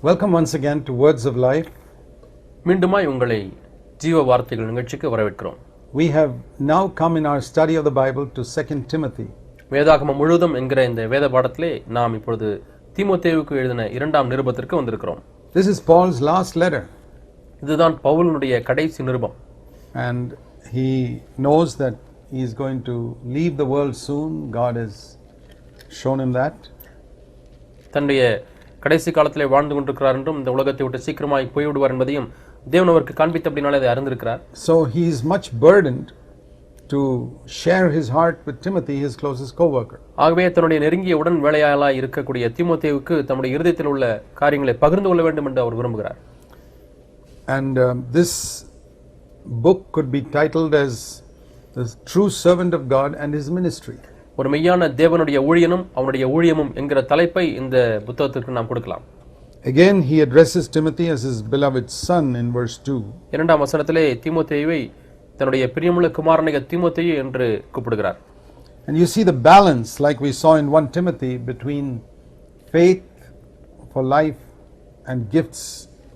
Welcome once again to Words of Life. மீண்டுமாய் உங்களை ஜீவ வார்த்தைகள் நிகழ்ச்சிக்கு வரவேற்கிறோம். We have now come in our study of the Bible to 2 Timothy. வேதாகமம் முழுவதும் என்கிற இந்த வேத பாடத்திலே நாம் இப்பொழுது தீமோத்தேயுவுக்கு எழுதின இரண்டாம் நிருபத்திற்கு வந்திருக்கிறோம். This is Paul's last letter. இதுதான் பவுலினுடைய கடைசி நிருபம். And he knows that he is going to leave the world soon. God has shown him that. தன்னுடைய கடைசி காலத்திலே வாழ்ந்து கொண்டிருக்கிறார் என்றும் இந்த உலகத்தை விட்டு சீக்கிரமாய் போய்விடுவார் என்பதையும் தேவன் அவருக்கு காண்பித்தபடினாலே அதை அறிந்திருக்கிறார். So he is much burdened to share his heart with Timothy, his closest co-worker. ஆகவே தன்னுடைய நெருங்கிய உடன் வேலையாளாய் இருக்கக்கூடிய தீமோத்தேயுவுக்கு தம்முடைய இருதயத்தில் உள்ள காரியங்களை பகிர்ந்து கொள்ள வேண்டும் என்று அவர் விரும்புகிறார். And this book could be titled as The True Servant of God and His Ministry. ஒரு மெய்யான தேவனுடைய ஊழியனும் அவனுடைய ஊழியமும் என்கிற தலைப்பை இந்த புத்தகத்திற்கு நாம் கொடுக்கலாம். Again he addresses Timothy as his beloved son in verse 2. இரண்டாம் வசனத்திலே தீமோத்தேயுவை தன்னுடைய பிரியமுள்ள குமாரனாகிய தீமோத்தேயு என்று கூப்பிடுகிறார். And you see the balance like we saw in 1 Timothy between faith for life and gifts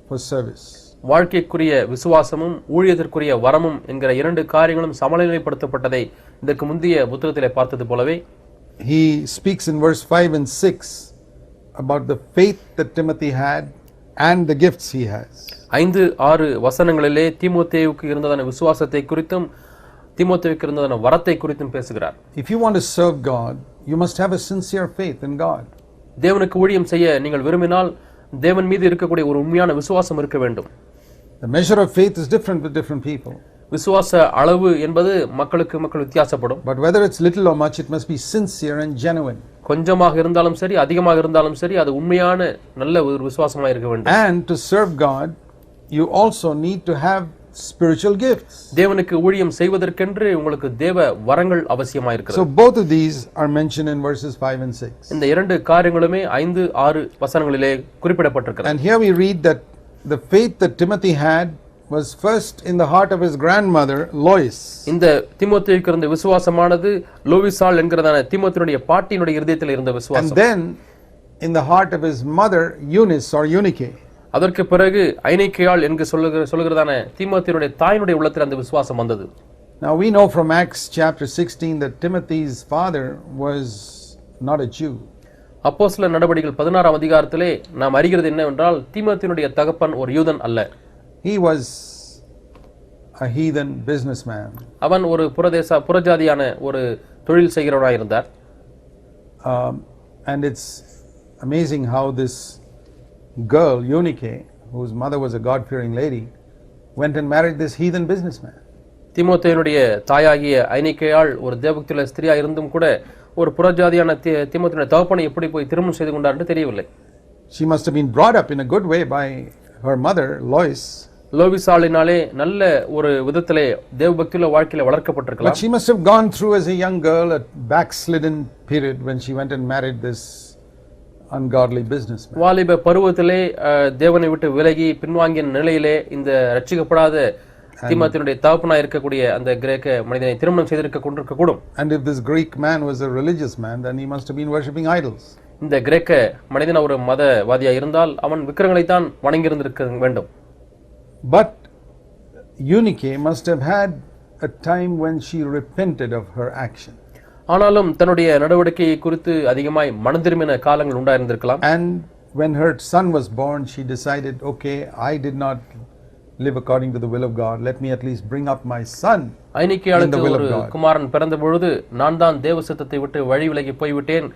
for service. வாழ்க்கைக்குரிய விசுவாசமும் ஊழியத்திற்குரிய வரமும் என்கிற இரண்டு காரியங்களும் சமநிலைப்படுத்தப்பட்டதை இதற்கு முந்தைய புத்தகத்திலே பார்த்தது போலவே he speaks in verse 5 and 6 about the faith that Timothy had and the gifts he has. 5-6 வசனங்களிலே தீமோத்தேயுவுக்கு இருந்ததான விசுவாசத்தை குறித்தும் தீமோத்தேயுவுக்கு இருந்ததான வரத்தை குறித்தும் பேசுகிறார். If you want to serve God, you must have a sincere faith in God. தேவனுக்கு ஊழியம் செய்ய நீங்கள் விரும்பினால் தேவன் மீது இருக்கக்கூடிய ஒரு உண்மையான விசுவாசம் இருக்க வேண்டும். The measure of faith is different with different people. விசுவாச அளவு என்பது மக்களுக்கு வித்தியாசப்படும். But whether it's little or much, it must be sincere and genuine. கொஞ்சமாக இருந்தாலும் சரி அதிகமாக இருந்தாலும் சரி அது உண்மையான நல்ல ஒரு விசுவாசமாக இருக்க வேண்டும். And to serve God, you also need to have spiritual gifts. தேவனுக்கு ஊழியம் செய்வதற்கென்று உங்களுக்கு தேவ வரங்கள் அவசியமாக இருக்கிறது. So both of these are mentioned in verses 5 and 6. இந்த இரண்டு காரியங்களுமே 5-6 வசனங்களிலே குறிப்பிடப்பட்டிருக்கிறது. And here we read that the faith that Timothy had was first in the heart of his grandmother Lois. இந்த தீமோத்தேயுவுக்கு இருந்த விசுவாசமானது லோவிசாள் என்கிறதான தீமோத்தேயுடைய பாட்டியினுடைய இதயத்தில் இருந்த விசுவாசம். And then in the heart of his mother Eunice or Eunike. அதற்கு பிறகு ஐனிக்கேயாள் என்று சொல்லுகிறதான தீமோத்தேயுடைய தாயினுடைய உள்ளத்தில் அந்த விசுவாசம் வந்தது. Now we know from Acts chapter 16 that Timothy's father was not a Jew. அப்போஸ்தலர் நடபடிகள் 16ஆம் அதிகாரத்திலே நாம் அறிகிறது என்னவென்றால் தீமோத்தேயுடைய தகப்பன் ஒரு யூதன் அல்ல. He was a heathen businessman. அவன் ஒரு புறஜாதியான ஒரு தொழில் செய்கிறவனாய் இருந்தார். And it's amazing how this girl Eunike, whose mother was a God-fearing lady, went and married this heathen businessman. தீமோத்தேயுடைய தாயாகிய ஐனிக்கேயாள் ஒரு தேவபக்தியுள்ள ஸ்திரியா இருந்தும் கூட ஒரு புறஜாதியான தீமோத்தேயுடைய தகப்பனை எப்படி போய் திருமணம் செய்து கொண்டார் என்று தெரியவில்லை. She must have been brought up in a good way by her mother Lois. லோவிசாளினாலே நல்ல ஒரு விதத்திலே தேவபக்தியுள்ள வாழ்க்கையில வளர்க்கப்பட்டிருக்கலாம். But she must have gone through as a young girl a backslidden period when she went and married this ungodly businessman. வாலிப பருவத்திலே தேவனை விட்டு விலகி பின்வாங்கிய நிலையிலே இந்த ரட்சிக்கப்படாத தீமோத்தேயுடைய தகப்பனாய் இருக்கக்கூடிய அந்த கிரேக்க மனிதனை திருமணம் செய்திருக்க கூடும். And if this Greek man was a religious man, then he must have been worshipping idols. இந்த கிரேக்க மனிதன் ஒரு மதவாதியா இருந்தால் அவன் விக்கிரகங்களை தான் வணங்கி இருந்திருக்க வேண்டும். But Eunike must have had a time when she repented of her action. ஆனாலும் தன்னுடைய நடவடிக்கையை குறித்து அதிகமாய் மனம் திரும்பின காலங்கள் உண்டாயிருந்திருக்கலாம். And when her son was born, she decided, okay, I did not live according to the will of God. Let me at least bring up my son in the will of God. குமாரன் பிறந்த பொழுது நான் தான் தேவ சித்தத்தை விட்டு வழி விலகி போய்விட்டேன்.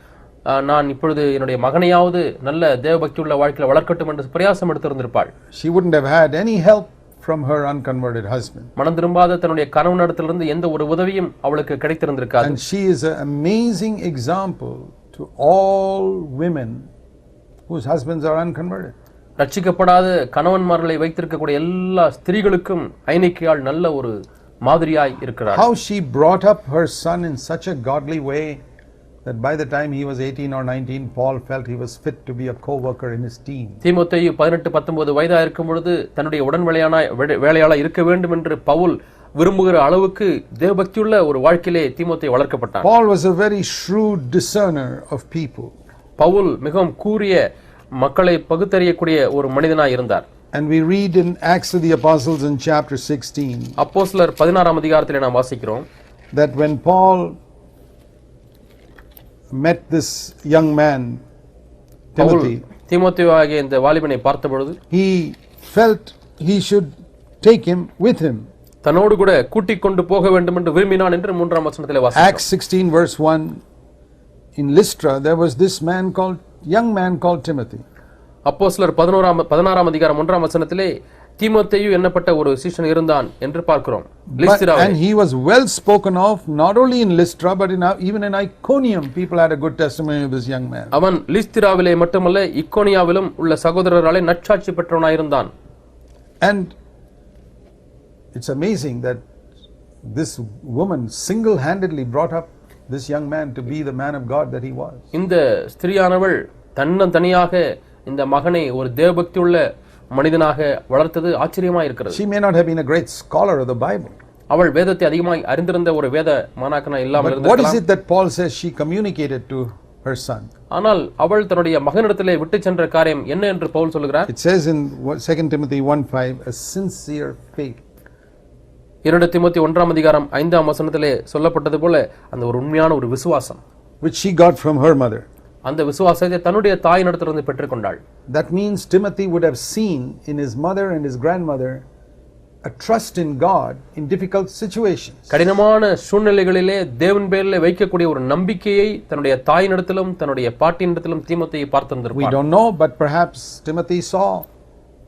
நான் இப்பொழுது என்னுடைய மகனையாவது நல்ல தேவபக்தியுள்ள வாழ்க்கையில வளர்க்கட்டும் என்று பிரயாசம் எடுத்திருந்திருப்பாள். She wouldn't have had any help from her unconverted husband. மனம் திரும்பாத தன்னுடைய கணவனிடத்திலிருந்து எந்த ஒரு உதவியும் அவளுக்கு கிடைத்திருந்திருக்காது. And she is an amazing example to all women whose husbands are unconverted. ரட்சிக்கப்படாத கணவன்மார்களை வைத்திருக்கக்கூடிய எல்லா ஸ்திரீகளுக்கும் ஐனிக்கேயாள் நல்ல ஒரு மாதிரியாய் இருக்கிறார். How she brought up her son in such a godly way that by the time he was 18 or 19, Paul felt he was fit to be a co-worker in his team. தீமோத்தேயு 18-19 வயதா இருக்கும் பொழுது தன்னுடைய உடன் வேலையாளா இருக்க வேண்டும் என்று பவுல் விரும்புகிற அளவுக்கு தேவபக்தியுள்ள ஒரு வாழ்க்கையிலே தீமோத்தேயு வளர்க்கப்பட்டான். Paul was a very shrewd discerner of people. Pavul மிகவும் கூரிய மக்களை பகுத்தறியக்கூடிய ஒரு மனிதனாய் இருந்தார். And we read in Acts of the Apostles in chapter 16 அப்போஸ்தலர் 16ஆம் அதிகாரத்திலே நாம் வாசிக்கிறோம் that when Paul met this young man Timothy, தீமோத்தேயு ஆகிய இந்த வாலிபனை பார்த்தபொழுது he felt he should take him with him. தன்னோடு கூட கூட்டிக் கொண்டு போக வேண்டும் என்று விரும்பினான் என்று 3ஆம் வசனத்திலே வாசிக்கிறோம். Acts 16 verse 1, in Lystra there was this young man called Timothy. அப்போஸ்தலர் 16ஆம் அதிகாரம் 1ஆம் வசனத்திலே தீமோத்தேயு என்னப்பட்ட ஒரு சீஷன் இருந்தான் என்று பார்க்கிறோம். And he was well spoken of not only in Lystra but even in Iconium. People had a good testimony of this young man. அவன் லிஸ்திராவிலே மட்டுமல்ல இக்கோனியாவிலும் உள்ள சகோதரராலே நற்சாட்சி பெற்றவனாய் இருந்தான். And it's amazing that this woman single-handedly brought up this young man to be the man of God that he was. இந்த ஸ்திரியானவள் தனியாக இந்த மகனை ஒரு தேவபக்தியுள்ள மனிதனாக வளர்த்தது ஆச்சரியமாய் இருக்கிறது. She may not have been a great scholar of the Bible. அவள் வேதத்தை அதிகமாய் அறிந்திருந்த ஒரு வேத மாணாக்கனா இல்லாமல் இருந்திருக்கலாம். What is it that Paul says she communicated to her son? ஆனால் அவள் தன்னுடைய மகனிடத்திலே விட்டு சென்ற காரியம் என்ன என்று பவுல் சொல்கிறார்? It says in 2 Timothy 1:5 a sincere faith. 2 தீமோத்தேயு 1ஆம் அதிகாரம் 5ஆம் வசனத்திலே சொல்லப்பட்டது போல அந்த ஒரு உண்மையான ஒரு விசுவாசம் which she got from her mother. அந்த விசுவாசத்தை தன்னுடைய தாயினிடத்திலிருந்து பெற்றுக்கொண்டாள். That means Timothy would have seen in his mother and his grandmother a trust in God in difficult situations. கடினமான சூழ்நிலைகளிலே தேவன் பேரிலே வைக்கக்கூடிய ஒரு நம்பிக்கையை தன்னுடைய தாயினிடத்திலும் தன்னுடைய பாட்டியினிடத்திலும் தீமோத்தேயு பார்த்திருந்தார். We don't know, but perhaps Timothy saw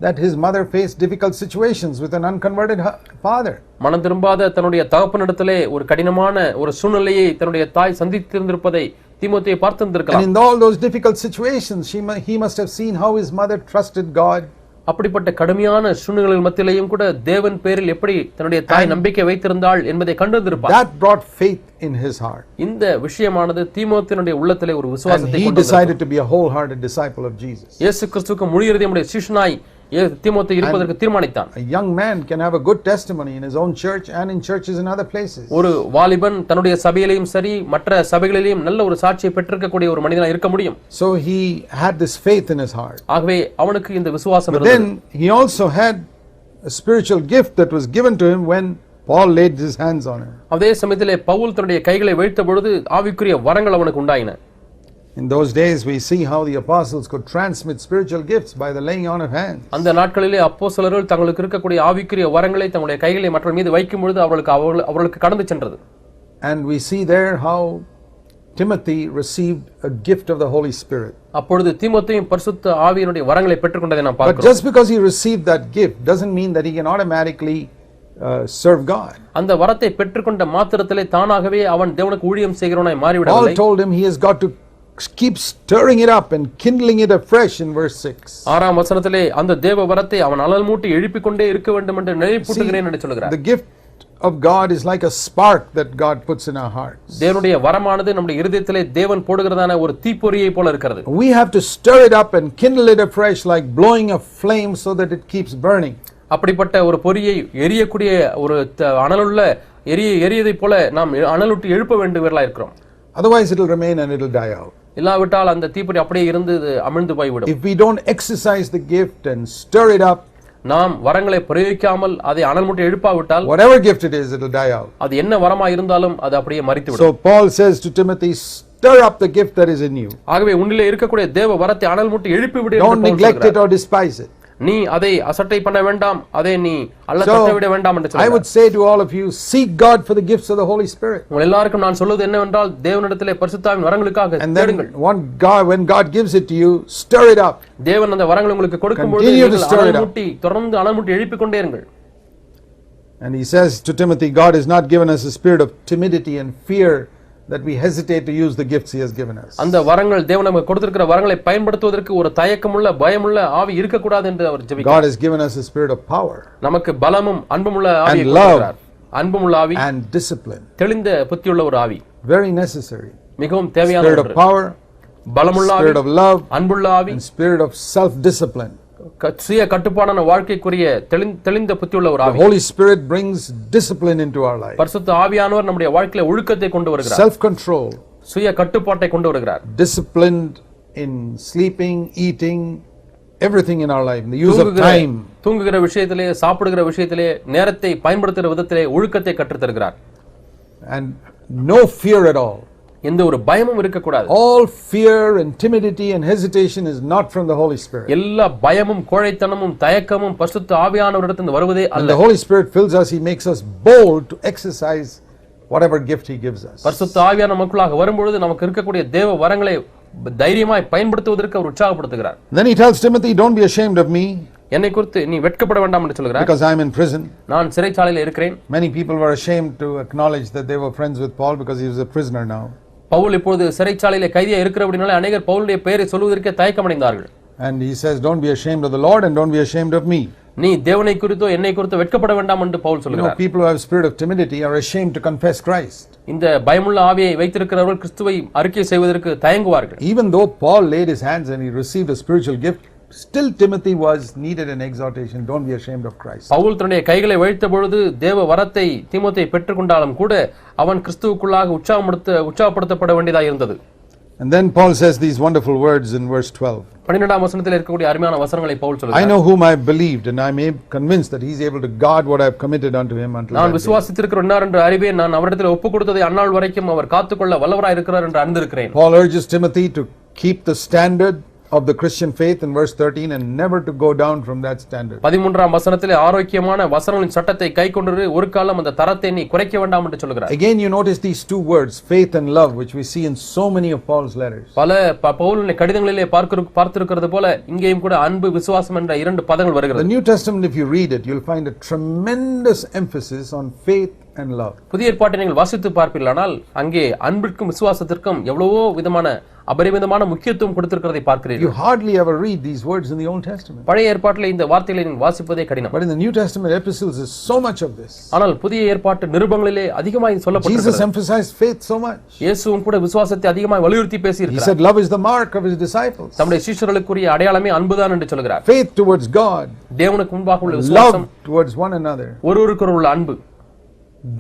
that his mother faced difficult situations with an unconverted father. மனம் திரும்பாத தன்னுடைய தகப்பனிடத்திலே ஒரு கடினமான ஒரு சூழ்நிலையை தன்னுடைய தாய் சந்தித்திருந்திருப்பதை தீமோத்தேயு பார்த்திருந்திருக்கலாம். And in all those difficult situations he must have seen how his mother trusted God. அப்படிப்பட்ட கடுமையான சூழ்நிலைகள் மத்தியிலேயும் கூட தேவன் பேரில் எப்படி தன்னுடைய தாய் நம்பிக்கை வைத்திருந்தாள் என்பதை கண்டிருப்பார். That brought faith in his heart. இந்த விஷயமானது தீமோத்தேயுடைய உள்ளத்திலே ஒரு விசுவாசத்தை கொண்டு வந்தது. He decided to be a wholehearted disciple of Jesus. இயேசு கிறிஸ்துவுக்கு முழு இதயமுடைய சீஷனாய் தீமோத்தேயு இருப்பதற்கு தீர்மானித்தான். A young man can have a good testimony in his own church and in churches in other places. ஒரு வாலிபன் தன்னுடைய சபையிலேயும் சரி மற்ற சபைகளிலேயும் நல்ல ஒரு சாட்சியை பெற்றிருக்கக்கூடிய ஒரு மனிதனாக இருக்க முடியும். So he had this faith in his heart. ஆகவே அவனுக்கு இந்த விசுவாசம் இருந்தது. But then he also had a spiritual gift that was given to him when Paul laid his hands on him. அதே சமயத்திலே பவுல் தன்னுடைய கைகளை வைத்த பொழுது ஆவிக்குரிய வரங்கள் அவனுக்கு உண்டாயின. In those days we see how the apostles could transmit spiritual gifts by the laying on of hands. அந்த நாட்களிலே அப்போஸ்தலர்கள் தங்களுக்கு இருக்கக்கூடிய ஆவிக்குரிய வரங்களை தங்களுடைய கைகளை மற்றவர் மீது வைக்கும் பொழுது அவர்களுக்கு கடந்து சென்றது. And we see there how Timothy received a gift of the Holy Spirit. அப்பொழுது தீமோத்தேயு பரிசுத்த ஆவியினுடைய வரங்களை பெற்றுக்கொண்டதை நாம் பார்க்கிறோம். But just because he received that gift doesn't mean that he can automatically serve God. அந்த வரத்தை பெற்றுக்கொண்ட மாத்திரத்திலே தானாகவே அவன் தேவனுக்கு ஊழியம் செய்கிறவனாய் மாறிவிடவில்லை. Paul told him he has got to keep stirring it up and kindling it afresh in verse 6. 6ஆம் வசனத்திலே அந்த தேவ வரத்தை அவன் அனல் மூட்டி எழுப்பிக் கொண்டே இருக்க வேண்டும் என்று நினைப்பூட்டுகிறேன் என்று சொல்கிறார். The gift of God is like a spark that God puts in our hearts. தேவனுடைய வரமானது நம்முடைய இதயத்திலே தேவன் போடுகிறதான ஒரு தீப்பொறியை போல இருக்கிறது. We have to stir it up and kindle it afresh like blowing a flame so that it keeps burning. அப்படிப்பட்ட ஒரு பொறியை எரியக்கூடிய ஒரு அனலுள்ள எரியதை போல நாம் அனலுட்டு எழுப்ப வேண்டியவர்களாக இருக்கிறோம். Otherwise it will remain and it will die out. இல்லாவிட்டால் அந்த தீப்பொறி அப்படியே இருந்து அமிழ்ந்து போய்விடும். If we don't exercise the gift and stir it up, நாம் வரங்களை பிரயோகிக்காமல் அதை அனல் மூட்டி எழுப்பாவிட்டால் whatever gift it is, it will die out. அது என்ன வரமா இருந்தாலும் அது அப்படியே மரித்துவிடும். So Paul says to Timothy, stir up the gift that is in you. ஆகவே உன்னிலே இருக்கக்கூடிய தேவ வரத்தை அனல் மூட்டி எழுப்பி விடு. Don't neglect it or despise it. நீ அதை அசட்டை பண்ண வேண்டாம், அதை நீ அல்ல தட்ட விட வேண்டாம் என்று சொல்றார். I would say to all of you, seek God for the gifts of the Holy Spirit. உங்கள் எல்லாருக்கும் நான் சொல்வது என்னவென்றால் தேவனிடத்திலே பரிசுத்த ஆவியின் வரங்களுக்காக தேடுங்கள். When God gives it to you, stir it up. தேவன் அந்த வரங்களை உங்களுக்கு கொடுக்கும்போது அனல் மூட்டி தொடர்ந்து அனல் மூட்டி எழுப்பிக் கொண்டே இருங்கள். And he says to Timothy, God has not given us a spirit of timidity and fear that we hesitate to use the gifts he has given us. அந்த வரங்கள் தேவன் நமக்கு கொடுத்திருக்கிற வரங்களை பயன்படுத்துவதற்கு ஒரு தயக்கமுள்ள பயமுள்ள ஆவி இருக்க கூடாது என்று அவர் ஜெபிக்கிறார். God has given us a spirit of power. நமக்கு பலமும் அன்புமுள்ள ஆவியை கொடுத்திருக்கிறார். அன்புமுள்ள ஆவி and discipline. தெளிந்த புத்தியுள்ள ஒரு ஆவி. Very necessary. மிகவும் தேவையான spirit of power, பலமுள்ள ஆவி, spirit of love, அன்புள்ள ஆவி, and spirit of self discipline. சுய கட்டுப்பாடான வாழ்க்கைக்குரிய தெளிந்த புத்தியுள்ள ஒரு ஆவி. The Holy Spirit brings discipline into our life. பரிசுத்த ஆவியானவர் நம்முடைய வாழ்க்கையில ஒழுக்கத்தை கொண்டு வருகிறார். Self control. சுய கட்டுப்பாட்டை கொண்டு வருகிறார். Disciplined in sleeping, eating, everything in our life, in the use of time. தூங்குகிற விஷயத்திலே, சாப்பிடுகிற விஷயத்திலே, நேரத்தை பயன்படுத்துகிற விதத்திலே ஒழுக்கத்தை கற்றுத் தருகிறார். And no fear at all. எந்த ஒரு பயமும் இருக்க கூடாது. All fear and timidity and hesitation is not from the Holy Spirit. எல்லா பயமும் கோழைத்தனமும் தயக்கமும் பரிசுத்த ஆவியானவரிடமிருந்து வருவதே அல்ல. When the Holy Spirit fills us, he makes us bold to exercise whatever gift he gives us. பரிசுத்த ஆவியான நமக்குள்ளாக வரும்பொழுது நமக்கு இருக்கக்கூடிய தேவ வரங்களை தைரியமாய் பயன்படுத்துவதற்கு அவர் உற்சாகப்படுத்துகிறார். Then he tells Timothy, don't be ashamed of me. என்னை குறித்து நீ வெட்கப்பட வேண்டாம் என்று சொல்கிறார். Because I am in prison. நான் சிறைச்சாலையில் இருக்கிறேன். Many people were ashamed to acknowledge that they were friends with Paul because he was a prisoner now. Pavul இப்போது சிறைச்சாலையிலே கைதியா இருக்கிறபடினால अनेகர் பவுலுடைய பெயரை சொல்வதற்கு தயக்கமடைந்தார்கள். And he says, don't be ashamed of the Lord and don't be ashamed of me. நீ தேவனை குறித்தோ என்னை குறித்தோ வெட்கப்பட வேண்டாம் என்று பவுல் சொல்கிறார். People who have spirit of timidity are ashamed to confess Christ. இந்த பயமுள்ள ஆவியை வைத்திருக்கிறவர்கள் கிறிஸ்துவை அறிக்கை செய்வதற்கு தயங்குவார்கள். Even though Paul laid his hands and he received a spiritual gift, still Timothy was needed an exhortation. Don't be ashamed of Christ. Pavul தன்னுடைய கைகளை வைத்த பொழுது தேவ வரத்தை தீமோத்தேயு பெற்றுக்கொண்டாலும் கூட அவன் கிறிஸ்துவுக்குள்ளாக உற்சாகப்படுத்தப்பட வேண்டியதாக இருந்தது. And then Paul says these wonderful words in verse 12. 12ஆம் வசனத்தில் இருக்கக்கூடிய அருமையான வசனங்களை பவுல் சொல்கிறார். I know whom I believed and I am convinced that he is able to guard what I have committed unto him until நான் விசுவாசித்திருக்கிறேன் இன்னார் என்று அறிவேன், நான் அவரிடத்தில் ஒப்புக்கொடுத்ததை அந்நாள் வரைக்கும் அவர் காத்துக்கொள்ள வல்லவராய் இருக்கிறார் என்று அறிந்திருக்கிறேன். Paul urges Timothy to keep the standard of the Christian faith in verse 13 and never to go down from that standard. 13ஆம் வசனத்திலே ஆரோக்கியமான வசனங்களின் சட்டத்தை கைக்கொண்டு ஒரு காலம் அந்த தரத்தை நீ குறைக்க வேண்டாம் என்று சொல்கிறார். Again you notice these two words, faith and love, which we see in so many of Paul's letters. பல பவுலுடைய கடிதங்களிலே பார்த்திருக்கிறது போல இங்கேயும் கூட அன்பு விசுவாசம் என்ற இரண்டு பதங்கள் வருகிறது. The New Testament, if you read it, you'll find a tremendous emphasis on faith and love. புதிய ஏற்பாட்டை நீங்கள் வாசித்து பார்ப்பீர்களானால் அங்கே அன்பிற்கும் விசுவாசத்திற்கும் எவ்வளவோ விதமான அபரிமிதமான முக்கியத்துவம் கொடுத்திருக்கிறதை பார்க்கிறீர்கள். You hardly ever read these words in the Old Testament. பழைய ஏற்பாட்டிலே இந்த வார்த்தைகளை நீங்கள் வாசிப்பதே கடினம். But in the New Testament epistles is so much of this. ஆனால் புதிய ஏற்பாட்டு நிருபங்களிலே அதிகமாக சொல்லப்பட்டிருக்கிறது. Jesus emphasized faith so much. இயேசுவும் கூட விசுவாசத்தை அதிகமாக வலியுறுத்தி பேசி இருக்கிறார். He said love is the mark of his disciples. தம்முடைய சீஷர்களுக்குரிய அடையாளமே அன்புதான் என்று சொல்கிறார். Faith towards God. தேவனுக்கு முன்பாக உள்ள விசுவாசம், love towards one another. ஒருவருக்கொருவர் உள்ள அன்பு.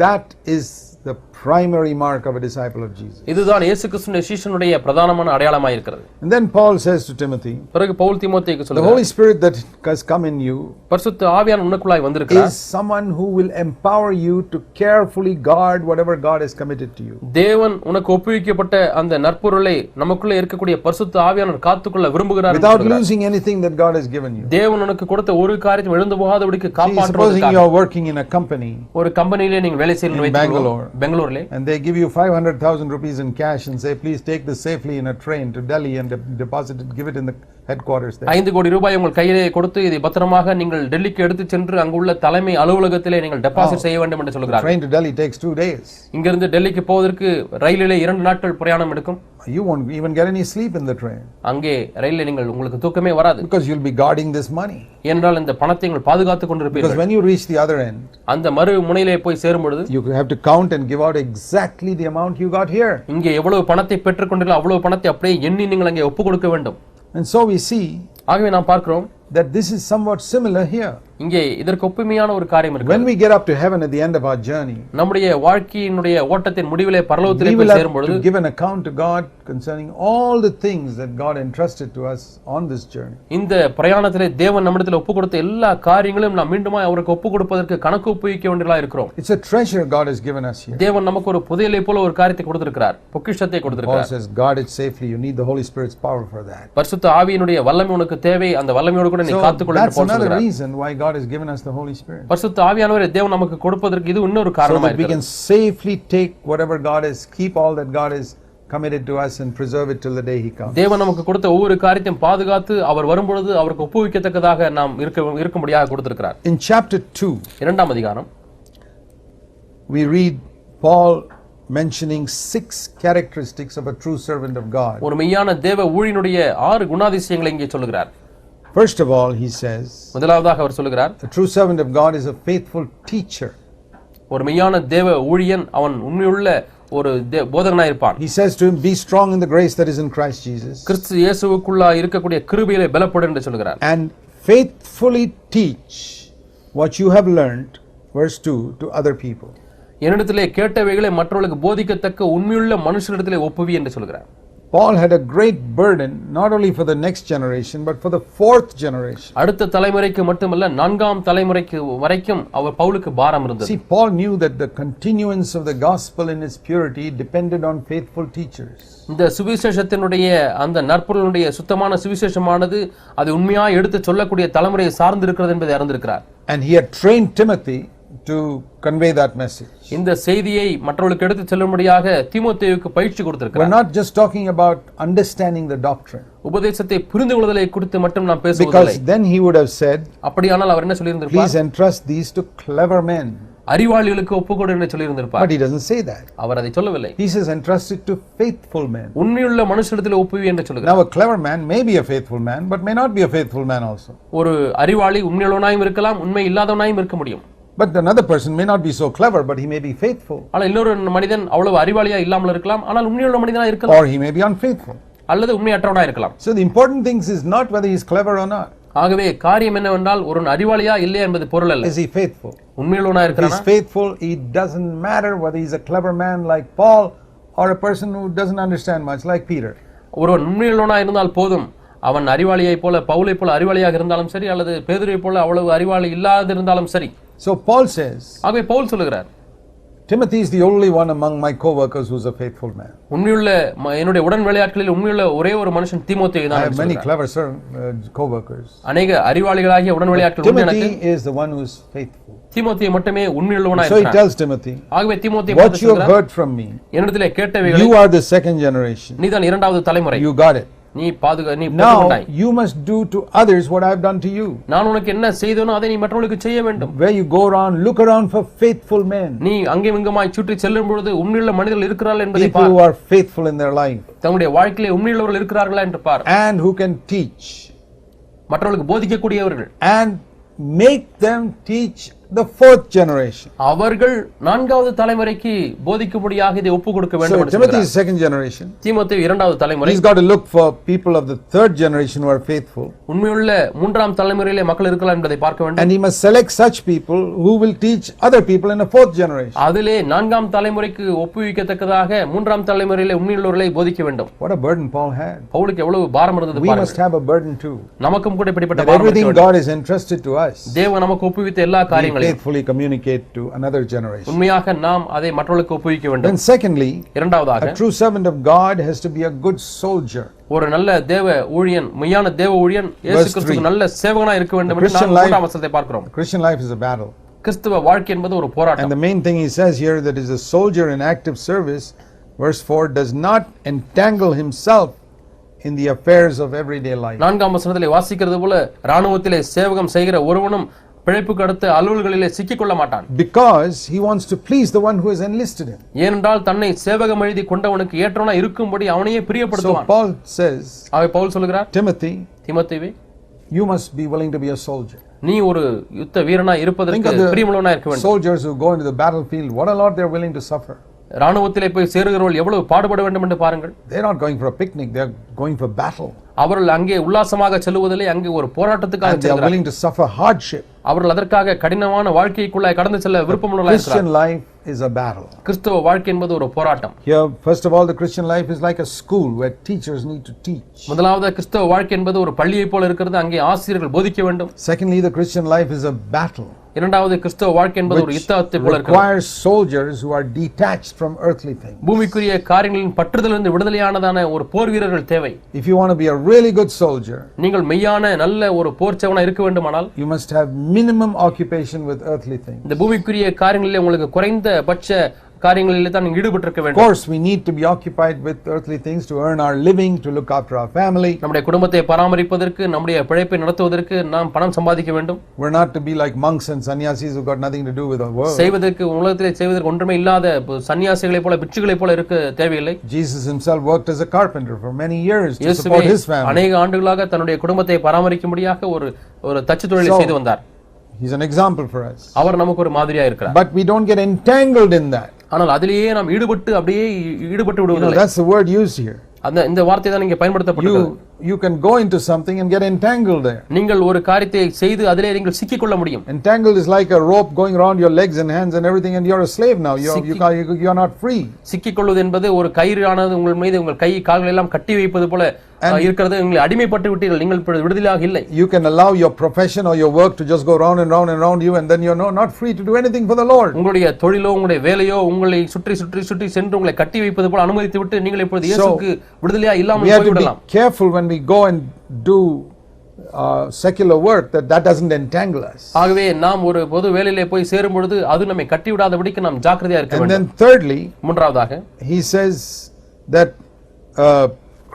That is the primary mark of a disciple of Jesus. இதுதான் இயேசு கிறிஸ்துவின் சீஷனுடைய பிரதானமான அடையாளமாய் இருக்கிறது. And then Paul says to Timothy, பிறகு பவுல் தீமோத்தேயுக்கு சொல்கிறார், the Holy Spirit that has come in you, பரிசுத்த ஆவியானவர் உனக்குள்ளாய் வந்திருக்கிறார், is someone who will empower you to carefully guard whatever God has committed to you. தேவன் உனக்கு ஒப்புவிக்கப்பட்ட அந்த நற்பொருளை நமக்குள்ளே இருக்கக்கூடிய பரிசுத்த ஆவியானவர் காத்துக்கொள்ள விரும்புகிறார். Without losing anything that God has given you. தேவன் உனக்கு கொடுத்த ஒரு காரியத்தை இழந்து போகாதபடிக்கு காப்பாற்றுவதற்காக. Supposing you are working in a company, ஒரு கம்பெனியிலே நீங்கள் வேலை செய்யணும் வைத்துக்கொள்வோம், பெங்களூரிலே, and they give you 500,000 rupees in cash and say please take this safely in a train to Delhi and deposit it, give it in the headquarters there. 5 கோடி ரூபாய் உங்கள் கையிலே கொடுத்து இதை பத்திரமாக நீங்கள் டெல்லிக்கு எடுத்து சென்று அங்குள்ள தலைமை அலுவலகத்திலே நீங்கள் டெபாசிட் செய்ய வேண்டும் என்று சொல்கிறார். Train to Delhi takes 2 days. இங்கிருந்து டெல்லிக்கு போவதற்கு ரயிலிலே 2 நாட்கள் பிரயாணம் எடுக்கும். You won't even get any sleep in the train. அங்கே ரயிலிலே நீங்கள் உங்களுக்கு தூக்கமே வராது. Because you'll be guarding this money. என்றால் இந்த பணத்தை நீங்கள் பாதுகாத்துக் கொண்டிருப்பீர்கள். Because when you reach the other end, அந்த மறு முனையிலே போய் சேரும் பொழுது you have to count and give out exactly the amount you got here. இங்கே எவ்வளவு பணத்தை பெற்றுக்கொண்டீர்களோ அவ்வளவு பணத்தை அப்படியே எண்ணி நீங்கள் அங்கே ஒப்பு கொடுக்க வேண்டும். And so we see ஆகவே நாம் பார்க்கிறோம் that this is somewhat similar here. இங்கே இதற்கு ஒப்புமையான ஒரு காரியம் இருக்கு. When we get up to heaven at the end of our journey, நம்முடைய வாழ்க்கையினுடைய ஓட்டத்தின் முடிவிலே பரலோகத்திலே போய் சேரும் பொழுது give an account to God concerning all the things that God entrusted to us on this journey. இந்த பிரயாணத்திலே தேவன் நம்மிடத்தில் ஒப்பு கொடுத்த எல்லா காரியங்களையும் நாம் மீண்டுமா அவருக்கு ஒப்பு கொடுப்பதற்கு கணக்கு ஒப்புவிக்க வேண்டியதா இருக்கிறோம். It's a treasure God has given us here. தேவன் நமக்கு ஒரு புதையலை போல ஒரு காரியத்தை கொடுத்திருக்கிறார், பொக்கிஷத்தை கொடுத்திருக்கிறார். Paul says guard it safely, you need the Holy Spirit's power for that. பரிசுத்த ஆவியினுடைய வல்லமை உனக்கு தேவை, அந்த வல்லமையோடு கூட நீ காத்துக்கொள்ள வேண்டும். That's another reason why God has given us the Holy Spirit. பரிசுத்த ஆவியானவரை தேவன் நமக்கு கொடுப்பதற்கு இது இன்னொரு காரணமாக இருக்கிறது. So that we can safely take whatever God has, keep all that God has committed to us and preserve it till the day he comes. தேவன் நமக்கு கொடுத்த ஒவ்வொரு காரியத்தையும் பாதுகாத்து அவர் வரும்பொழுது அவருக்கு ஒப்புவிக்கத்தக்கதாக நாம் இருக்கும்படியாக கொடுத்திருக்கிறார். In chapter 2, இரண்டாம் அதிகாரம், we read Paul mentioning 6 characteristics of a true servant of God. ஒரு மெய்யான தேவ ஊழியனுடைய 6 குணாதிசயங்களை இங்கே சொல்கிறார். First of all, he says, முதலாவதாக அவர் சொல்கிறார், a true servant of God is a faithful teacher. ஒரு மெய்யான தேவ ஊழியன் அவன் உண்மையுள்ள ஒரு போதகனாய் இருப்பான். He says to him, be strong in the grace that is in Christ Jesus. கிறிஸ்து இயேசுவுக்குள்ள இருக்கக்கூடிய கிருபையிலே பலப்படு என்று சொல்கிறார். And faithfully teach what you have learned, verse 2, to other people. என்னிடத்திலே கேட்டவைகளை மற்றவர்களுக்கு போதிக்கத்தக்க உண்மையுள்ள மனுஷனிடத்திலே ஒப்புவி என்று சொல்கிறார். Paul had a great burden not only for the next generation but for the fourth generation. அடுத்த தலைமுறைக்கு மட்டுமல்ல நான்காம் தலைமுறைக்கு வரைக்கும் பவுலுக்கு பாரம் இருந்தது. See, Paul knew that the continuance of the gospel in its purity depended on faithful teachers. இந்த சுவிசேஷத்தினுடைய அந்த நற்பொருளுடைய சுத்தமான சுவிசேஷமானது அது உண்மையாய் எடுத்து சொல்லக்கூடிய தலைமுறையை சார்ந்து இருக்கிறது என்பதை அறிந்திருக்கிறார். And he had trained Timothy to convey that message. இந்த செய்தியை மற்றவர்களுக்கு எடுத்து செல்லும்படியாக தீமோத்தேயுவுக்கு பயிற்சி கொடுத்திருக்கிறார். We're not just talking about understanding the doctrine. உபதேசத்தை புரிந்து கொள்வதை குறித்து மட்டும் நாம் பேசுவதில்லை. Because then he would have said, அப்படியானால் அவர் என்ன சொல்லியிருந்திருப்பார்? Please entrust these to clever men. அறிவாளிகளுக்கு ஒப்புக்கொடு என்று சொல்லியிருந்திருப்பார். But he doesn't say that. அவர் அதை சொல்லவில்லை. He says entrust it to faithful men. உண்மையுள்ள மனுஷரிடத்தில் ஒப்புவி என்று சொல்கிறார். Now a clever man may be a faithful man but may not be a faithful man also. ஒரு அறிவாளி உண்மையுள்ளவனாயும் இருக்கலாம், உண்மை இல்லாதவனாயும் இருக்க முடியும். But another person may not be so clever but he may be faithful. ஆனால் இன்னொரு மனிதன் அவ்வளவு அறிவாளியா இல்லாமல் இருக்கலாம், ஆனால் உண்மையுள்ள மனிதனா இருக்கலாம். Or he may be unfaithful. அல்லது உண்மையற்றவனா இருக்கலாம். So the important thing is not whether he is clever or not. ஆகவே காரியம் என்னவென்றால் ஒரு அறிவாளியா இல்லையா என்பது பொருள் அல்ல. Is he faithful? உண்மையுள்ளவனா இருக்கிறானா? He is faithful. It doesn't matter whether he is a clever man like Paul or a person who doesn't understand much like Peter. ஒருவன் உண்மையுள்ளவனா இருந்தால் போதும். அவன் அறிவாளியை போல பவுலை போல அறிவாளியாக இருந்தாலும் சரி அல்லது பேதுருவை போல அவ்வளவு அறிவாளி இல்லாதிருந்தாலும் சரி. So Paul says, ஆகவே பவுல் சொல்கிறார், Timothy is the only one among my co-workers who is a faithful man. உண்மையுள்ள என்னுடைய உடன் வேலையாட்களில் உண்மையுள்ள ஒரே ஒரு மனுஷன் தீமோத்தேயு தான். I have many clever co-workers. அநேக அறிவாளிகளாகிய உடன் வேலையாட்கள் உண்டு எனக்கு. Timothy is the one who is faithful. தீமோத்தேயு மட்டுமே உண்மையுள்ளவனாய் So he இருக்கிறான். tells Timothy, ஆகவே தீமோத்தேயு what you have heard from me, என்னிடத்திலே கேட்டவைகளை, you are the second generation. நீதான் இரண்டாவது தலைமுறை. You got it. நீ Now you must do to others what I have done to you. நான் உனக்கு என்ன செய்தேனோ அதை நீ மற்றவர்களுக்கு செய்ய வேண்டும். Where you go around, look around for faithful men. நீ அங்கேயும் இங்குமாய் சுற்றி செல்லும் பொழுது உண்மையுள்ள மனிதர்கள் இருக்கிறார்கள் என்பதை பார். People who are faithful in their life. தங்களுடைய வாழ்க்கையிலே உண்மையுள்ளவர்கள் இருக்கிறார்களா என்று பார். And who can teach. மற்றவர்களுக்கு போதிக்கக்கூடியவர்கள். And make them teach the fourth generation. அவர்கள் நான்காவது தலைமுறைக்கு போதிக்கும்படியாக இதை ஒப்பு கொடுக்க வேண்டும். So Timothy is second generation. தீமோத்தேயு இரண்டாவது தலைமுறை. He's got to look for people of the third generation who are faithful. உண்மையுள்ள மூன்றாம் தலைமுறையிலே மக்கள் இருக்கலாம் என்பதை பார்க்க வேண்டும். And he must select such people who will teach other people in the fourth generation. அதிலே நான்காம் தலைமுறைக்கு ஒப்புவிக்கத்தக்கதாக மூன்றாம் தலைமுறையிலே உண்மையுள்ளவர்களை போதிக்க வேண்டும். What a burden Paul had. பவுலுக்கு எவ்வளவு பாரம் இருந்தது பாருங்கள். We must have a burden too. நமக்கும் கூட இப்படிப்பட்ட பாரம் இருக்கிறது. Everything God has entrusted to us. தேவன் நமக்கு ஒப்புவித்த எல்லா காரியங்களையும் faithfully communicate to another generation. உண்மையாக நாம் அதை மற்றவர்களுக்கு ஒப்புவிக்க வேண்டும். And secondly, இரண்டாவதாக, a true servant of God has to be a good soldier. ஒரு நல்ல தேவ ஊழியன், மெய்யான தேவ ஊழியன் இயேசு கிறிஸ்துவுக்கு நல்ல சேவகனாய் இருக்க வேண்டும் என்று நாம் மூன்றாம் வசனத்தை பார்க்கிறோம். Christian life is a battle. கிறிஸ்தவ வாழ்க்கை என்பது ஒரு போராட்டம். And the main thing he says here that is a soldier in active service, verse 4, does not entangle himself in the affairs of everyday life. நான்காம் வசனத்திலே வாசிக்கிறது போல ராணுவத்திலே சேவகம் செய்கிற ஒருவனும் பிழைப்புக்கு அடுத்த அலுவல்களிலே சிக்கிக் கொள்ள மாட்டான். Because he wants to please the one who has enlisted him. ஏனென்றால் தன்னை சேவகம் எழுதி கொண்டவனுக்கு ஏற்றவனா இருக்கும்படி அவனையே பிரியப்படுத்துவான். So Paul says, பவுல் சொல்கிறார், Timothy, தீமோத்தேயுவே, you must be willing to be a soldier. நீ ஒரு யுத்த வீரனா இருப்பதற்கு பிரியமுள்ளவனா இருக்க வேண்டும். Soldiers who go into the battlefield, what a lot they are willing to suffer. ராணுவத்திலே போய் சேருகிறவர்கள் எவ்வளவு பாடுபட வேண்டும் என்று பாருங்கள். They are not going for a picnic, they are going for battle. அவர்கள் அங்கே உல்லாசமாக செல்வதில்லை, அங்கே ஒரு போராட்டத்துக்காக செல்கிறார்கள். They are willing to suffer hardship. அவர்கள் அதற்காக கடினமான வாழ்க்கைக்குள்ளே கடந்து செல்ல விருப்பமுள்ளவர்களாக இருக்கிறார்கள். Christian life is a battle. கிறிஸ்தவ வாழ்க்கை என்பது ஒரு போராட்டம். Here, first of all, the Christian life is like a school where teachers need to teach. முதலாவது கிறிஸ்தவ வாழ்க்கை என்பது ஒரு பள்ளியைப் போல இருக்கிறது, அங்கே ஆசிரியர்கள் போதிக்க வேண்டும். Secondly, the Christian life is a battle. இரண்டாவது கிறிஸ்தவ வாழ்க்கை என்பது ஒரு யுத்தத்தை போல இருக்கிறது. Requires soldiers who are detached from earthly things. பூமிக்குரிய காரியங்களின் பற்றுதலிலிருந்து விடுதலையானதான ஒரு போர் வீரர்கள் தேவை. If you want to be a really good soldier, நீங்கள் மெய்யான நல்ல ஒரு போர் சேவகனா இருக்க வேண்டுமானால் you must have minimum occupation with earthly things. இந்த பூமிக்குரிய காரியங்களிலே உங்களுக்கு குறைந்தபட்ச காரியங்களிலே தான் நீங்கள் ஈடுபட்டிருக்க வேண்டும். Of course, we need to be occupied with earthly things to earn our living, to look after our family. நம்முடைய குடும்பத்தை பராமரிப்பதற்கு, நம்முடைய பிழைப்பை நடத்துவதற்கு நாம் பணம் சம்பாதிக்க வேண்டும். We're not to be like monks and sannyasis who got nothing to do with our world. செய்வதற்கு உலகத்திலே செய்வதற்கு ஒன்றுமே இல்லாத சன்னியாசிகளைப் போல பிட்சுகளைப் போல இருக்க தேவையில்லை. Jesus himself worked as a carpenter for many years to support his family. அநேக ஆண்டுகளாக தன்னுடைய குடும்பத்தை பராமரிக்கும்படியாக ஒரு தச்சு தொழிலை செய்து வந்தார். He's an example for us. அவர் நமக்கு ஒரு மாதிரியா இருக்கிறார். But we don't get entangled in that. ஆனால் அதிலேயே நாம் அப்படியே ஈடுபட்டு விடுவதில்லை. That's the word used here. அந்த இந்த வார்த்தை தான் இங்கே பயன்படுத்தப்பட்டிருக்கிறது. You can go into something and get entangled there. நீங்கள் ஒரு காரியத்தை செய்து அதிலே நீங்கள் சிக்கிக் கொள்ள முடியும். Entangled is like a rope going around your legs and hands and everything, and you're a slave now. You are not free. சிக்கிக் கொள்வது என்பது ஒரு கயிறானது உங்கள் மீது உங்கள் கை கால்கள் எல்லாம் கட்டி வைப்பது போல இருக்கிறது. நீங்கள் அடிமைப்பட்டு விட்டீர்கள், நீங்கள் விடுதலையாக இல்லை. You can allow your profession or your work to just go round and round and round you, and then you're not free to do anything for the Lord. உங்களுடைய தொழிலோ உங்களுடைய வேலையோ உங்களை சுற்றி சுற்றி சுற்றி சென்று உங்களை கட்டி வைப்பது போல அனுமதித்து விட்டு நீங்கள் இப்பொழுது இயேசுவுக்கு விடுதலையா இல்லாமல் போய்விடலாம். Careful when we go and do secular work that doesn't entangle us. ஆகவே நாம் ஒரு பொது வேலையிலே போய் சேரும் பொழுது அது நம்மை கட்டி விடாதபடிக்கு நாம் ஜாக்கிரதையா இருக்க வேண்டும். And then thirdly, மூன்றாவதாக he says that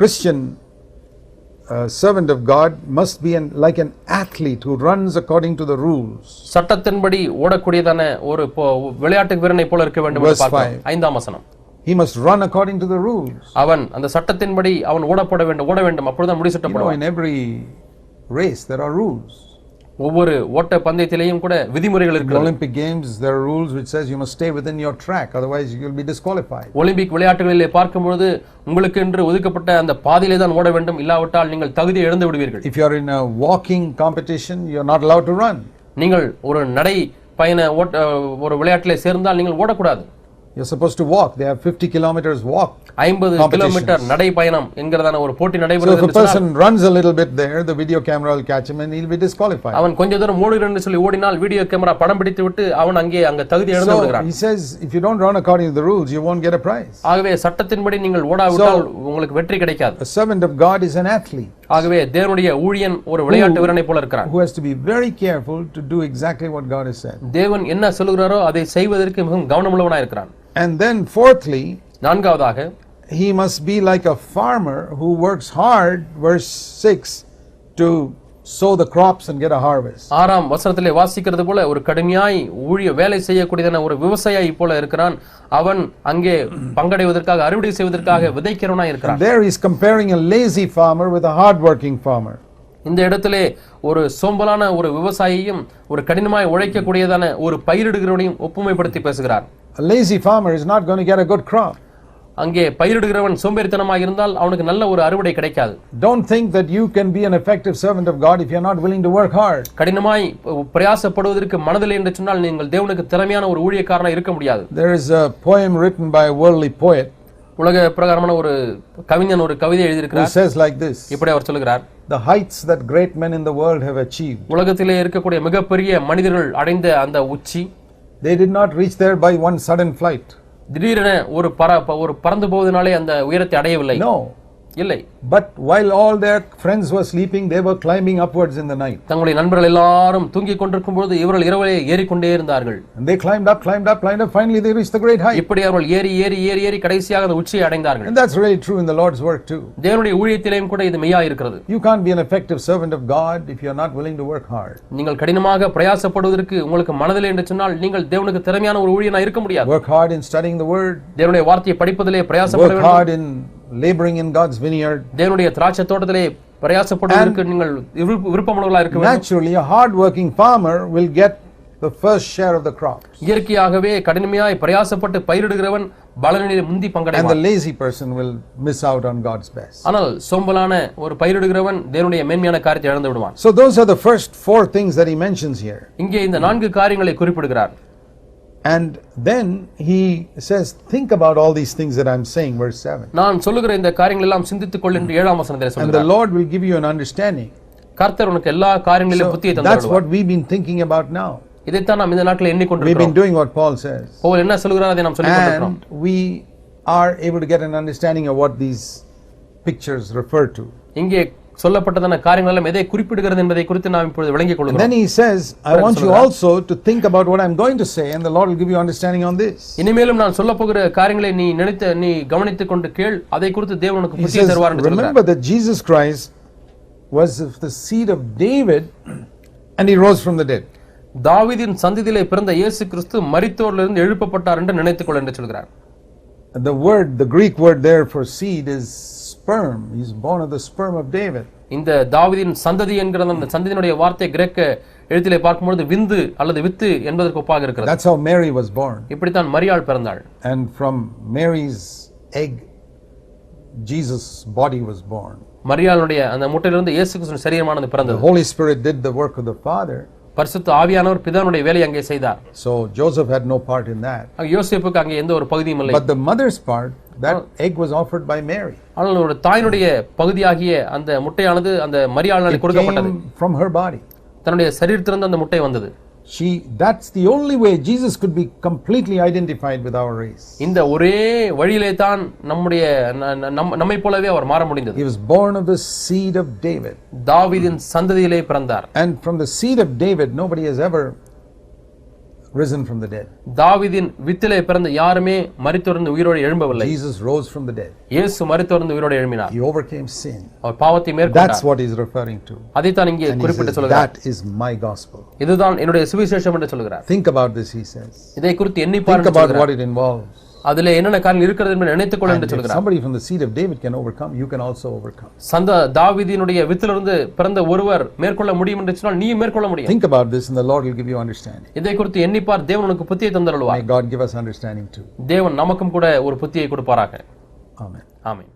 Christian servant of God must be like an athlete who runs according to the rules. சட்டத்தின்படி ஓடக்கூடியதான ஒரு விளையாட்டு வீரனை போல இருக்க வேண்டும் என்று பார்க்கிறோம். 5ஆம் வசனம். He must run according to the rules. அவன் அந்த சட்டத்தின்படி அவன் ஓட வேண்டும், அப்பொழுதுதான் முடிசூட்டப்படுவான். In every race there are rules. ஒவ்வொரு ஓட்ட பந்தயத்திலேயும் கூட விதிமுறைகள் இருக்கு. Olympic games there are rules which says you must stay within your track, otherwise you will be disqualified. Olympic விளையாட்டுகளிலே பார்க்கும்போது உங்களுக்கு என்று ஒதுக்கப்பட்ட அந்த பாதையிலே தான் ஓட வேண்டும், இல்லாவிட்டால் நீங்கள் தகுதி இழந்து விடுவீர்கள். If you are in a walking competition, you are not allowed to run. நீங்கள் ஒரு நடை பயண ஒரு விளையாட்டிலே சேர்ந்தால் நீங்கள் ஓடக்கூடாது. You're supposed to walk. They have 50 kilometers walk. 50 kilometre நடை பயணம் என்கிறதான ஒரு போட்டி நடைபெறுகிறது. So if a person runs a little bit there, the video camera will catch him and he'll be disqualified. அவன் கொஞ்ச தூரம் ஓடுகிறான்னு சொல்லி ஓடினால் வீடியோ கேமரா படம் பிடித்து விட்டு அவன் அங்க தகுதி இழந்து விடுகிறான். He says if you don't run according to the rules, you won't get a prize. ஆகவே சட்டத்தின்படி நீங்கள் ஓடாவிட்டால் உங்களுக்கு வெற்றி கிடைக்காது. A servant of God is an athlete. ஆகவே தேவனுடைய ஊழியன் ஒரு விளையாட்டு வீரனை போல இருக்கிறான். Who has to be very careful to do exactly what God has said. தேவன் என்ன சொல்கிறாரோ அதை செய்வதற்கு மிகவும் கவனமுள்ளவனாய் இருக்கிறான். And then fourthly, நான்காவதாக he must be like a farmer who works hard, verse 6, to sow the crops and get a harvest. 6ஆம் வசனத்திலே வாசிக்கிறது போல ஒரு கடுமையாய் ஊழிய வேலை செய்யக்கூடியதான ஒரு விவசாயி போல இருக்கிறான். அவன் அங்கே பங்கடைவதற்காக அறுவடை செய்வதற்காக விதைக்கிறவனாய் இருக்கிறான். There he is comparing a lazy farmer with a hard working farmer. இந்த இடத்திலே ஒரு சோம்பலான ஒரு விவசாயியும் ஒரு கடினமாய் உழைக்கக்கூடியதான ஒரு பயிரிடுகிறவனையும் ஒப்புமைப்படுத்தி பேசுகிறார். A lazy farmer is not going to get a good crop. அங்கே பயிரிடுகிறவன் சோம்பேறித்தனமாக இருந்தால் அவனுக்கு நல்ல ஒரு அறுவடை கிடைக்காது. Don't think that you can be an effective servant of God if you are not willing to work hard. கடினமாய் பிரயாசப்படுவதற்கு மனதில்லை என்று சொன்னால் நீங்கள் தேவனுக்கு திறமையான ஒரு ஊழியக்காரனாக இருக்க முடியாது. There is a poem written by a worldly poet. உலக பிரகாரமான ஒரு கவிஞன் ஒரு கவிதை எழுதியிருக்கிறார். He says like this. இப்படி அவர் சொல்கிறார். The heights that great men in the world have achieved. உலகத்திலே இருக்கக்கூடிய மிகப்பெரிய மனிதர்கள் அடைந்த அந்த உச்சி, they did not reach there by one sudden flight. திடீரென ஒரு பறந்து போவதனாலே அந்த உயரத்தை அடையவில்லை. No. இல்லை. But while all their friends were sleeping, they were climbing upwards in the night. தங்களுடைய நண்பர்கள் எல்லாரும் தூங்கிக் கொண்டிருக்கும் பொழுது இவர்கள் இரவிலே ஏறிக்கொண்டே இருந்தார்கள். And they climbed up. Finally they reached the great height. இப்படி அவர்கள் ஏறி கடைசியாக அந்த உச்சியை அடைந்தார்கள். And that's really true in the Lord's work too. தேவனுடைய ஊழியத்திலேயும் கூட இது மெய்யா இருக்கிறது. You can't be an effective servant of God if you are not willing to work hard. நீங்கள் கடினமாக பிரயாசப்படுவதற்கு உங்களுக்கு மனதில்லை என்று சொன்னால் நீங்கள் தேவனுக்கு திறமையான ஒரு ஊழியனாக இருக்க முடியாது. Work hard in studying the word. தேவனுடைய வார்த்தையை படிப்பதிலே பிரயாசப்பட வேண்டும். Work hard in laboring in God's vineyard. தேவனுடைய திராட்சை தோட்டத்திலே பிரயாசப்படுவதற்கு நீங்கள் விருப்பமுள்ளவர்களாக இருக்க வேண்டும். Naturally a hard working farmer will get the first share of the crops. இயற்கையாகவே கடினமாய் பிரயாசப்பட்டு பயிரிடுகிறவன் பலனிலே முந்தி பங்கடைவான். And the lazy person will miss out on God's best. ஆனால் சோம்பலான ஒரு பயிரிடுகிறவன் தேவனுடைய மேன்மையான காரியத்தை இழந்து விடுவான். So those are the first four things that he mentions here. இங்கே இந்த 4 காரியங்களை குறிப்பிடுகிறார். And then he says, think about all these things that I'm saying, verse 7. நான் சொல்லுகிற இந்த காரியங்கள் எல்லாம் சிந்தித்துக்கொள் என்று 7ஆம் வசனத்திலே சொல்கிறார். And the Lord will give you an understanding. கர்த்தர் உனக்கு எல்லா காரியங்களிலும் புத்தியை தந்தருளுவார். That's what we've been thinking about now. இதைத்தான் நாம் இந்த நாட்களில் எண்ணிக்கொண்டிருக்கிறோம். We've been doing what Paul says. Pavul என்ன சொல்கிறார் அதை நாம் சொல்லிக் கொண்டிருக்கிறோம். And we are able to get an understanding of what these pictures refer to. இங்கே சொல்லப்பட்டதான காரியங்கள் எல்லாம் எதை குறிப்பிடுகிறது என்பதை குறித்து நாம் இப்பொழுது விளங்கிக் கொள்கிறோம். Then he says, I want you also to think about what I'm going to say, and the Lord will give you understanding on this. இனிமேலும் நான் சொல்லப் போகிற காரியங்களை நீ கவனித்துக் கொண்டு கேள், அதை குறித்து தேவன் உனக்கு புத்தியை தருவார் என்று சொல்கிறார். Remember that Jesus Christ was of the seed of David and he rose from the dead. தாவீதின் சந்ததியிலே பிறந்த இயேசு கிறிஸ்து மரித்தோரிலிருந்து எழுப்பப்பட்டார் என்று நினைத்துக்கொள் என்று சொல்கிறார். The Greek word there for seed is sperm. He's born of the sperm of David. இந்த தாவீதின் சந்ததி என்கிற அந்த சந்ததியினுடைய வார்த்தை கிரேக்க எழுத்திலே பார்க்கும்போது விந்து அல்லது வித்து என்பதற்கு ஒப்பாக இருக்கிறது. That's how Mary was born. இப்படி தான் மரியாள் பிறந்தாள். And from Mary's egg Jesus' body was born. மரியாளுடைய அந்த முட்டையிலிருந்து இயேசு கிறிஸ்துவின் சரீரமானது The பிறந்தது. Holy Spirit did the work of the Father. பரிசுத்த ஆவியானவர் பிதாவுடைய வேலையை அங்கே செய்தார். So Joseph had no part in that. யோசேப்புக்கு அங்கே எந்த ஒரு பகுதியும் இல்லை. But the mother's part, that egg was offered by Mary. ஆனால் ஒரு தாயினுடைய பகுதியாகிய அந்த முட்டையானது அந்த மரியாளால் கொடுக்கப்பட்டது. From her body. தன்னுடைய சரீரத்திலிருந்து அந்த முட்டை வந்தது. That's the only way Jesus could be completely identified with our race. இந்த ஒரே வழியிலே தான் நம்மை போலவே அவர் மாற முடிந்தது. He was born of the seed of David. தாவீதின் சந்ததியிலே பிறந்தார். And from the seed of David nobody has ever risen from the dead. தாவீதின் வித்திலே பிறந்த யாருமே மரித்தோர்ந்து உயிரோடு எழும்பவில்லை. Jesus rose from the dead. இயேசு மரித்தோர்ந்து உயிரோடு எழும்பினார். He overcame sin. அவர் பாவத்தை மேற்கொண்டார். That's what he's referring to. அதைத்தான் இங்கே குறிப்பிட்டு சொல்கிறார். That is my gospel. இதுதான் என்னுடைய சுவிசேஷம் என்று சொல்கிறார். Think about this, he says. இதை குறித்து எண்ணி பாருங்கள். Think about what it involves. அதிலே என்னென்ன காரியங்கள் இருக்கிறது என்று நினைத்துக்கொள் என்று சொல்கிறார். Somebody from the seed of David can overcome, you can also overcome. தாவீதினுடைய வித்திலிருந்து பிறந்த ஒருவர் மேற்கொள்ள முடியும் என்று சொன்னால் நீ மேற்கொள்ள முடியும். Think about this and the Lord will give you understanding. இதை குறித்து எண்ணி பார், தேவன் உனக்கு புத்தியை தந்தருளுவார். May God give us understanding too. தேவன் நமக்கும் கூட ஒரு புத்தியை கொடுப்பாராக. Amen. ஆமென்.